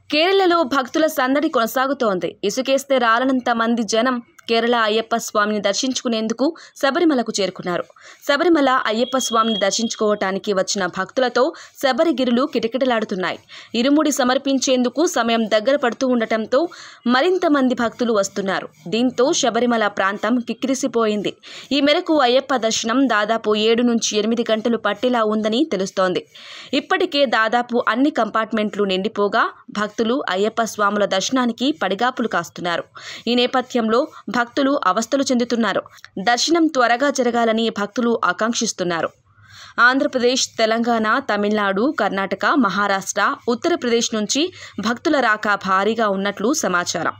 కేరళలో భక్తుల సందడి కొనసాగుతోంది. ఇసుకేస్తే రాలనంత మంది జనం కేరళ అయ్యప్ప స్వామిని దర్శించుకునేందుకు శబరిమలకు చేరుకున్నారు. శబరిమల అయ్యప్ప స్వామిని దర్శించుకోవటానికి వచ్చిన భక్తులతో శబరిగిరులు కిటకిటలాడుతున్నాయి. ఇరుముడి సమర్పించేందుకు సమయం దగ్గర పడుతూ ఉండటంతో మరింత మంది భక్తులు వస్తున్నారు. దీంతో శబరిమల ప్రాంతం కిక్కిరిసిపోయింది. ఈ మేరకు అయ్యప్ప దర్శనం దాదాపు 7 నుంచి 8 గంటలు పట్టేలా ఉందని తెలుస్తోంది. ఇప్పటికే దాదాపు అన్ని కంపార్ట్మెంట్లు నిండిపోగా భక్తులు అయ్యప్ప స్వాముల దర్శనానికి పడిగాపులు కాస్తున్నారు. ఈ నేపథ్యంలో భక్తులు అవస్థలు చెందుతున్నారు. దర్శనం త్వరగా జరగాలని భక్తులు ఆకాంక్షిస్తున్నారు. ఆంధ్రప్రదేశ్, తెలంగాణ, తమిళనాడు, కర్ణాటక, మహారాష్ట్ర, ఉత్తరప్రదేశ్ నుంచి భక్తుల రాక భారీగా ఉన్నట్లు సమాచారం.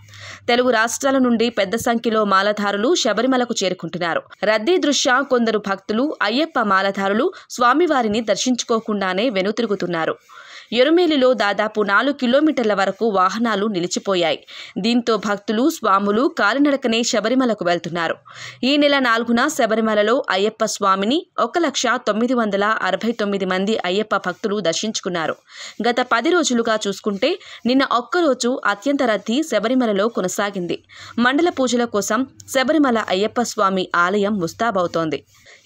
తెలుగు రాష్ట్రాల నుండి పెద్ద సంఖ్యలో మాలధారులు శబరిమలకు చేరుకుంటున్నారు. రద్దీ దృష్ట్యా కొందరు భక్తులు, అయ్యప్ప మాలధారులు స్వామివారిని దర్శించుకోకుండానే వెనుతిరుగుతున్నారు. ఎరుమేలిలో దాదాపు 4 కిలోమీటర్ల వరకు వాహనాలు నిలిచిపోయాయి. దీంతో భక్తులు, స్వాములు కాలినడకనే శబరిమలకు వెళ్తున్నారు. ఈ నెల 4న శబరిమలలో అయ్యప్ప స్వామిని 1,969 మంది అయ్యప్ప భక్తులు దర్శించుకున్నారు. గత 10 రోజులుగా చూసుకుంటే నిన్న ఒక్కరోజు అత్యంత రద్దీ శబరిమలలో కొనసాగింది. మండల పూజల కోసం శబరిమల అయ్యప్ప స్వామి ఆలయం ముస్తాబవుతోంది.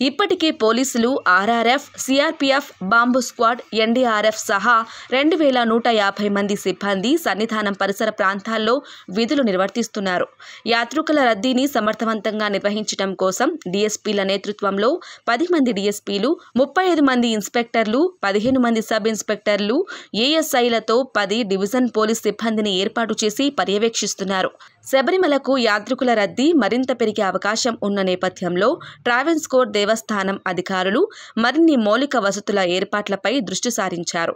ఇప్పటికే పోలీసులు, RRF, CRPF, bomb squad, NDRF సహా 2,150 మంది సిబ్బంది సన్నిధానం పరిసర ప్రాంతాల్లో విధులు నిర్వర్తిస్తున్నారు. యాత్రికుల రద్దీని సమర్థవంతంగా నిర్వహించడం కోసం డీఎస్పీల నేతృత్వంలో 10 మంది డీఎస్పీలు, 35 మంది ఇన్స్పెక్టర్లు, 15 మంది సబ్ ఇన్స్పెక్టర్లు, ఏఎస్ఐలతో 10 డివిజన్ పోలీస్ సిబ్బందిని ఏర్పాటు చేసి పర్యవేక్షిస్తున్నారు. శబరిమలకు యాత్రికుల రద్దీ మరింత పెరిగే అవకాశం ఉన్న నేపథ్యంలో ట్రావెన్స్కోర్ దేవస్థానం అధికారులు మరిన్ని మౌలిక వసతుల ఏర్పాట్లపై దృష్టి సారించారు.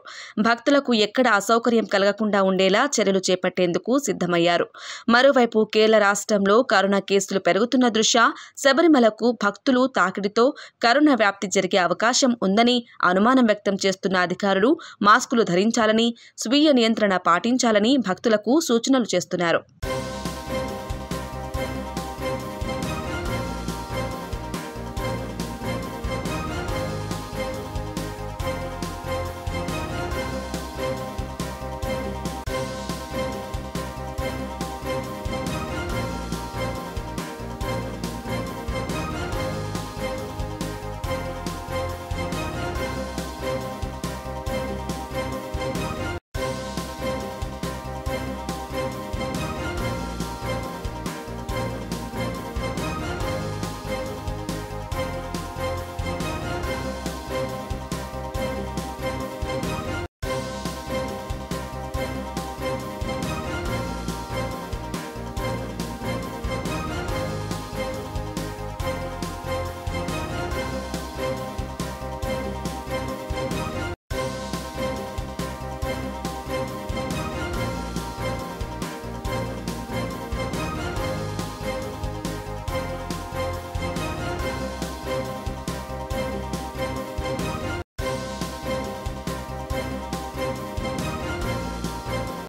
భక్తులకు ఎక్కడ అసౌకర్యం కలగకుండా ఉండేలా చర్యలు చేపట్టేందుకు సిద్ధమయ్యారు. మరోవైపు కేరళ రాష్ట్రంలో కరోనా కేసులు పెరుగుతున్న దృష్ట్యా శబరిమలకు భక్తులు తాకిడితో కరోనా వ్యాప్తి జరిగే అవకాశం ఉందని అనుమానం వ్యక్తం చేస్తున్న అధికారులు మాస్కులు ధరించాలని, స్వీయ నియంత్రణ పాటించాలని భక్తులకు సూచనలు చేస్తున్నారు.